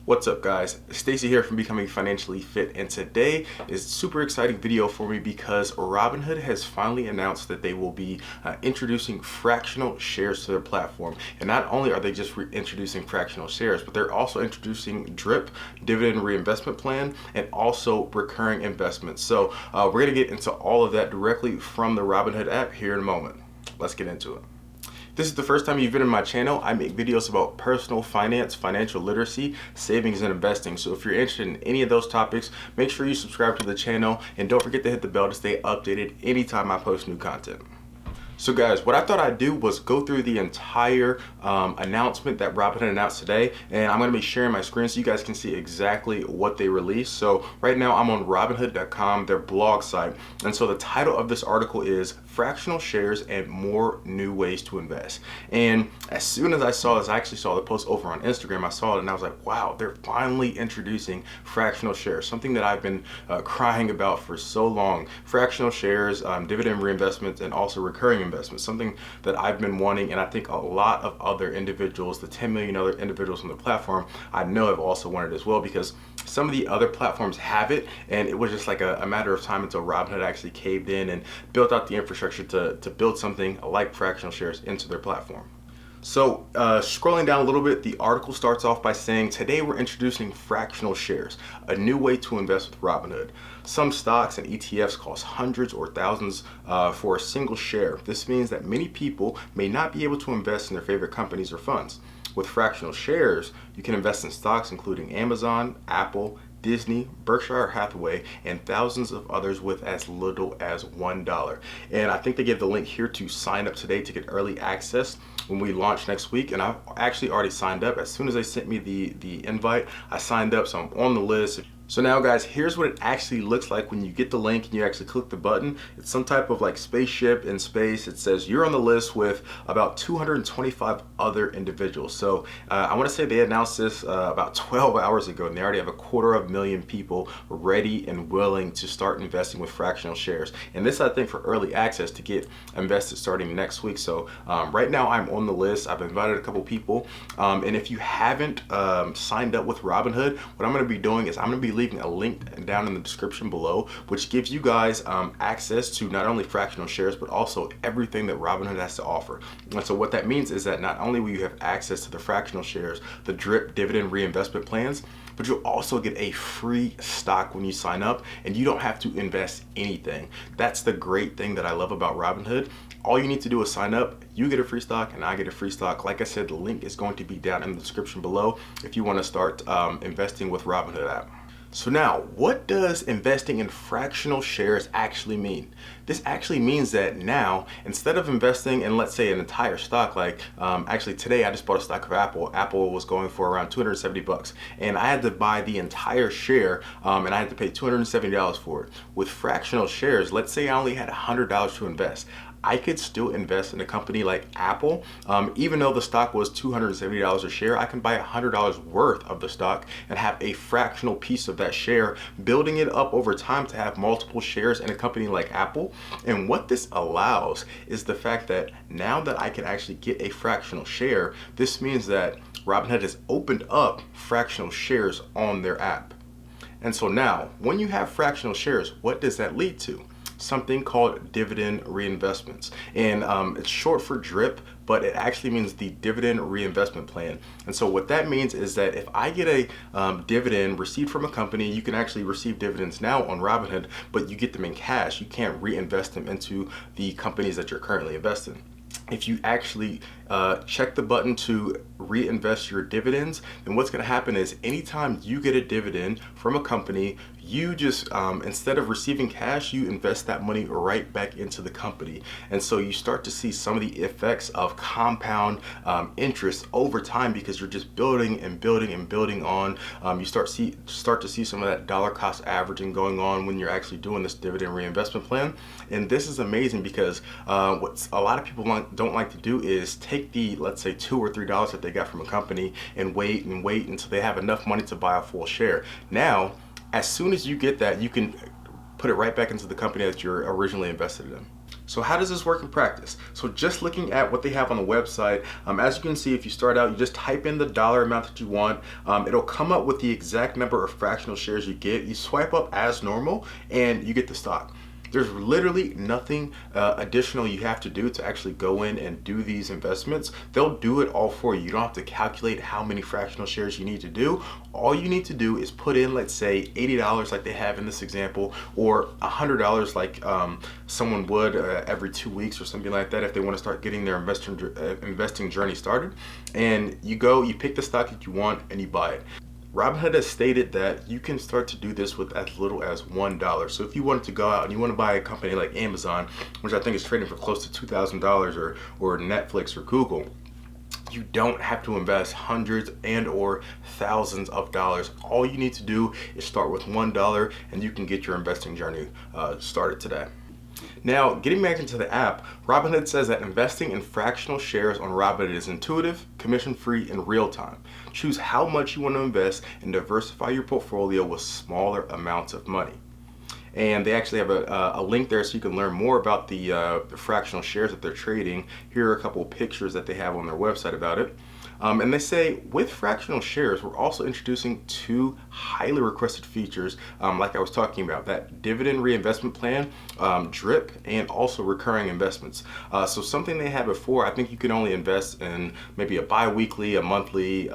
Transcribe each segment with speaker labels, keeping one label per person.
Speaker 1: What's up, guys? Stacy here from Becoming Financially Fit, and today is a super exciting video for me because Robinhood has finally announced that they will be introducing fractional shares to their platform. And not only are they just introducing fractional shares, but they're also introducing DRIP, Dividend Reinvestment Plan, and also recurring investments. So we're going to get into all of that directly from the Robinhood app here in a moment. Let's get into it. If this is the first time you've been in my channel, I make videos about personal finance, financial literacy, savings, and investing. So if you're interested in any of those topics, make sure you subscribe to the channel and don't forget to hit the bell to stay updated anytime I post new content. So guys, what I thought I'd do was go through the entire announcement that Robinhood announced today, and I'm going to be sharing my screen so you guys can see exactly what they released. So right now I'm on Robinhood.com, their blog site, and so the title of this article is Fractional Shares and More New Ways to Invest. And as soon as I saw this, I actually saw the post over on Instagram, I saw it and I was like, wow, they're finally introducing fractional shares, something that I've been crying about for so long. Fractional shares, dividend reinvestments, and also recurring investments, something that I've been wanting, and I think a lot of other individuals, the 10 million other individuals on the platform, I know have also wanted as well, because some of the other platforms have it, and it was just like a matter of time until Robinhood actually caved in and built out the infrastructure to build something like fractional shares into their platform. So scrolling down a little bit, the article starts off by saying, today we're introducing fractional shares, a new way to invest with Robinhood. Some stocks and ETFs cost hundreds or thousands for a single share. This means that many people may not be able to invest in their favorite companies or funds. With fractional shares, you can invest in stocks including Amazon, Apple, Disney, Berkshire Hathaway, and thousands of others with as little as $1. And I think they give the link here to sign up today to get early access when we launch next week. And I've actually already signed up. As soon as they sent me the invite, I signed up, so I'm on the list. So now guys, here's what it actually looks like when you get the link and you actually click the button. It's some type of like spaceship in space. It says you're on the list with about 225 other individuals. So I want to say they announced this about 12 hours ago, and they already have 250,000 people ready and willing to start investing with fractional shares. And this, I think, for early access to get invested starting next week. So right now I'm on the list. I've invited a couple people. And if you haven't signed up with Robinhood, what I'm going to be doing is I'm going to be leaving a link down in the description below, which gives you guys access to not only fractional shares, but also everything that Robinhood has to offer. And so what that means is that not only will you have access to the fractional shares, the DRIP, dividend reinvestment plans, but you'll also get a free stock when you sign up, and you don't have to invest anything. That's the great thing that I love about Robinhood. All you need to do is sign up, you get a free stock, and I get a free stock. Like I said, the link is going to be down in the description below if you want to start investing with Robinhood app. So now, what does investing in fractional shares actually mean? This actually means that now, instead of investing in, let's say, an entire stock, like actually today I just bought a stock of Apple. Apple was going for around 270 bucks, and I had to buy the entire share, and I had to pay $270 for it. With fractional shares, let's say I only had $100 to invest. I could still invest in a company like Apple. Even though the stock was $270 a share, I can buy $100 worth of the stock and have a fractional piece of that share, building it up over time to have multiple shares in a company like Apple. And what this allows is the fact that now that I can actually get a fractional share, this means that Robinhood has opened up fractional shares on their app. And so now, when you have fractional shares, what does that lead to? Something called dividend reinvestments, and it's short for DRIP, but it actually means the Dividend Reinvestment Plan. And so what that means is that if I get a dividend received from a company, you can actually receive dividends now on Robinhood, but you get them in cash. You can't reinvest them into the companies that you're currently investing. If you actually check the button to reinvest your dividends, then what's going to happen is anytime you get a dividend from a company, you just instead of receiving cash, you invest that money right back into the company. And so you start to see some of the effects of compound interest over time, because you're just building and building and building on. You start to see some of that dollar cost averaging going on when you're actually doing this dividend reinvestment plan. And this is amazing because what a lot of people don't like to do is take the, let's say, $2 or $3 that they got from a company and wait until they have enough money to buy a full share. Now, as soon as you get that, you can put it right back into the company that you're originally invested in. So how does this work in practice? So just looking at what they have on the website, as you can see, if you start out, you just type in the dollar amount that you want. It'll come up with the exact number of fractional shares you get. You swipe up as normal and you get the stock. There's literally nothing additional you have to do to actually go in and do these investments. They'll do it all for you. You don't have to calculate how many fractional shares you need to do. All you need to do is put in, let's say, $80 like they have in this example, or $100 like someone would every 2 weeks or something like that if they want to start getting their investing journey started. And you go, you pick the stock that you want, and you buy it. Robinhood has stated that you can start to do this with as little as $1. So if you wanted to go out and you want to buy a company like Amazon, which I think is trading for close to $2,000, or Netflix or Google, you don't have to invest hundreds and or thousands of dollars. All you need to do is start with $1 and you can get your investing journey started today. Now, getting back into the app, Robinhood says that investing in fractional shares on Robinhood is intuitive, commission-free, and real-time. Choose how much you want to invest and diversify your portfolio with smaller amounts of money. And they actually have a link there so you can learn more about the fractional shares that they're trading. Here are a couple of pictures that they have on their website about it. And they say, with fractional shares, we're also introducing 2 highly requested features, like I was talking about, that Dividend Reinvestment Plan, DRIP, and also recurring investments. So something they had before, I think you can only invest in maybe a bi-weekly, a monthly,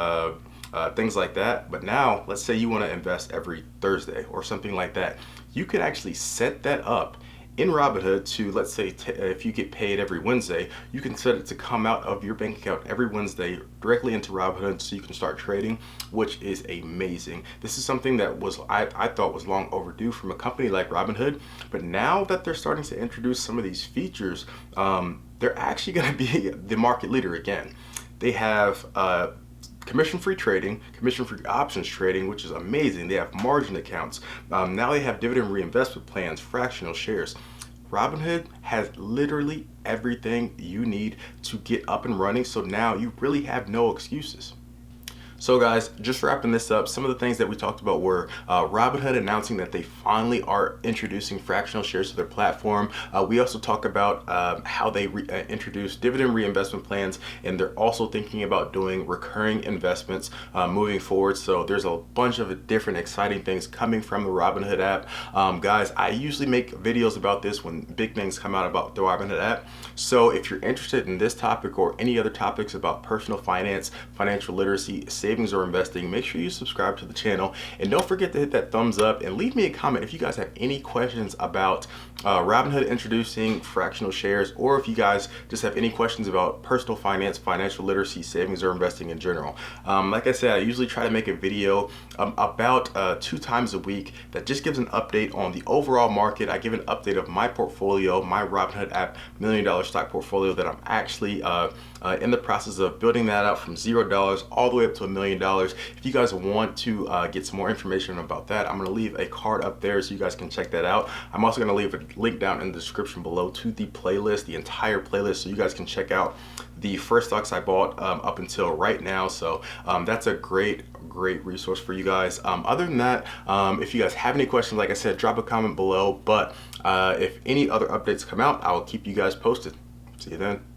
Speaker 1: things like that. But now, let's say you want to invest every Thursday or something like that. You could actually set that up in Robinhood to, let's say, if you get paid every Wednesday, you can set it to come out of your bank account every Wednesday directly into Robinhood so you can start trading, which is amazing. This is something that I thought was long overdue from a company like Robinhood, but now that they're starting to introduce some of these features, they're actually going to be the market leader again. They have commission-free trading, commission-free options trading, which is amazing. They have margin accounts. Now they have dividend reinvestment plans, fractional shares. Robinhood has literally everything you need to get up and running. So now you really have no excuses. So guys, just wrapping this up, some of the things that we talked about were Robinhood announcing that they finally are introducing fractional shares to their platform. We also talk about how they introduced dividend reinvestment plans, and they're also thinking about doing recurring investments moving forward. So there's a bunch of different exciting things coming from the Robinhood app. Guys, I usually make videos about this when big things come out about the Robinhood app. So if you're interested in this topic or any other topics about personal finance, financial literacy, savings or investing, make sure you subscribe to the channel, and don't forget to hit that thumbs up and leave me a comment if you guys have any questions about Robinhood introducing fractional shares, or if you guys just have any questions about personal finance, financial literacy, savings or investing in general. Like I said, I usually try to make a video about 2 times a week that just gives an update on the overall market. I give an update of my portfolio, my Robinhood app $1 million stock portfolio that I'm actually in the process of building that out from $0 all the way up to $1 million. If you guys want to get some more information about that, I'm going to leave a card up there so you guys can check that out. I'm also going to leave a link down in the description below to the playlist, the entire playlist, so you guys can check out the first stocks I bought up until right now. So that's a great resource for you guys. Other than that, if you guys have any questions, like I said, drop a comment below. But if any other updates come out, I'll keep you guys posted. See you then.